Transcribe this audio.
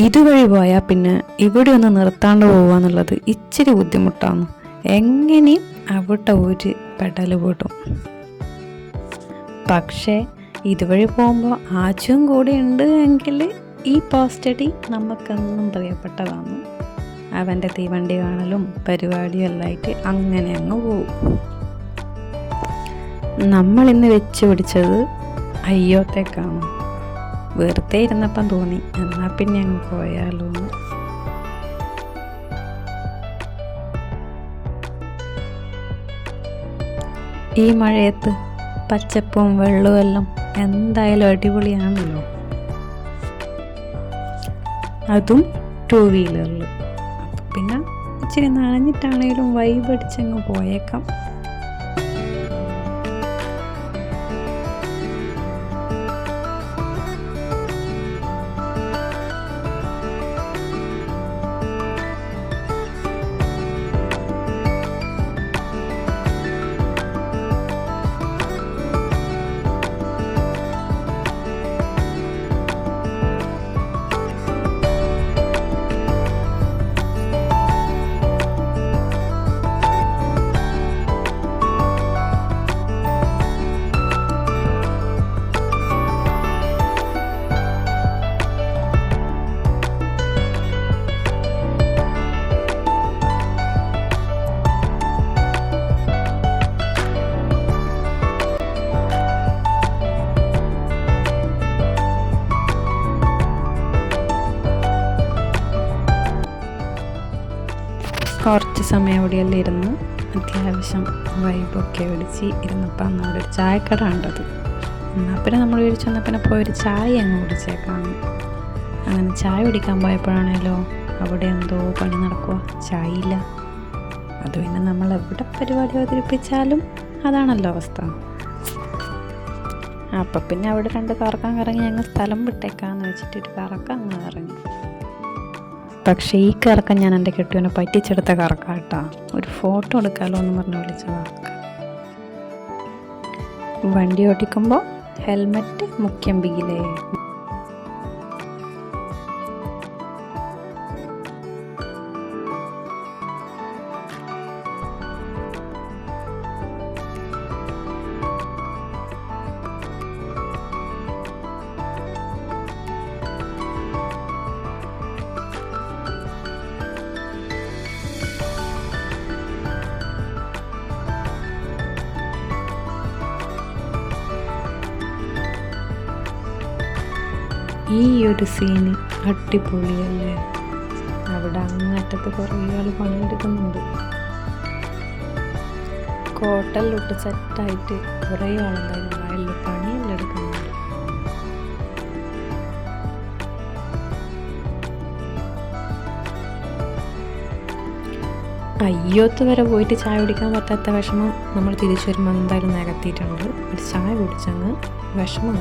ഇതുവഴി പോയാൽ പിന്നെ ഇവിടെ ഒന്ന് നിർത്താണ്ട് പോവുക എന്നുള്ളത് ഇച്ചിരി ബുദ്ധിമുട്ടാണ്. എങ്ങനെയും അവിടെ ഒരു പെടൽ വിടും. പക്ഷേ ഇതുവഴി പോകുമ്പോൾ ആച്ചും കൂടെ ഉണ്ട് എങ്കിൽ ഈ പോസ്റ്റടി നമുക്കെന്നും പ്രിയപ്പെട്ടതാണ്. അവൻ്റെ തീവണ്ടി കാണലും പരിപാടിയും എല്ലായിട്ട് അങ്ങനെ അങ്ങ് പോവും. നമ്മളിന്ന് വെച്ച് പിടിച്ചത് അയ്യോത്തേക്കാണ്. വെറുതെ ഇരുന്നപ്പം തോന്നി എന്നാൽ പിന്നെ അങ്ങ് പോയാലോ എന്ന്. ഈ മഴയത്ത് പച്ചപ്പും വെള്ളവും എല്ലാം എന്തായാലും അടിപൊളിയാണല്ലോ. അതും 2 വീലറിൽ. അപ്പം പിന്നെ ഇച്ചിരി നനഞ്ഞിട്ടാണേലും വൈബ് അടിച്ചങ്ങ് പോയേക്കാം. കുറച്ച് സമയം അവിടെയെല്ലാം ഇരുന്ന് അത്യാവശ്യം വൈബൊക്കെ അടിച്ച് ഇരുന്നപ്പോൾ അന്ന് അവിടെ ഒരു ചായക്കട ഉണ്ടത്. എന്നാൽ പിന്നെ നമ്മൾ വിളിച്ചു വന്നാൽ പിന്നെ പോയി ഒരു ചായ അങ്ങ് കുടിച്ചേക്കാണ്. അങ്ങനെ ചായ കുടിക്കാൻ പോയപ്പോഴാണല്ലോ അവിടെ എന്തോ പണി നടക്കുക, ചായ ഇല്ല. അത് പിന്നെ നമ്മൾ എവിടെ പരിപാടി അവതരിപ്പിച്ചാലും അതാണല്ലോ അവസ്ഥ. അപ്പം പിന്നെ അവിടെ 2 കറക്കാൻ കറങ്ങി ഞങ്ങൾ സ്ഥലം വിട്ടേക്കാന്ന് വെച്ചിട്ട് കറക്കാൻ അങ്ങ് ഇറങ്ങി. പക്ഷേ ഈ കറക്കം ഞാൻ എൻ്റെ കെട്ടുവിനെ പറ്റിച്ചെടുത്ത കറക്കാട്ടാ. ഒരു ഫോട്ടോ എടുക്കാമല്ലോ എന്ന് പറഞ്ഞ് വിളിച്ചതാണ്. വണ്ടി ഓടിക്കുമ്പോൾ ഹെൽമെറ്റ് മുഖ്യം ബിഗിലേ. ഈ ഒരു സീന് അടിപൊളിയല്ലേ. അവിടെ അങ്ങറ്റത്ത് കുറേ ആൾ പണിയെടുക്കുന്നുണ്ട്. കോട്ടലിലോട്ട് സെറ്റായിട്ട് കുറേ ആളുണ്ടായിരുന്നു വയലിൽ പണിയെല്ലാം എടുക്കുന്നുണ്ട്. അയ്യോത്ത് വരെ പോയിട്ട് ചായ കുടിക്കാൻ പറ്റാത്ത വിഷമം നമ്മൾ തിരിച്ചു വരുമ്പോൾ എന്തായാലും നികത്തിയിട്ടുണ്ട്. ഒരു ചായ കുടിച്ചങ്ങ് വിഷമം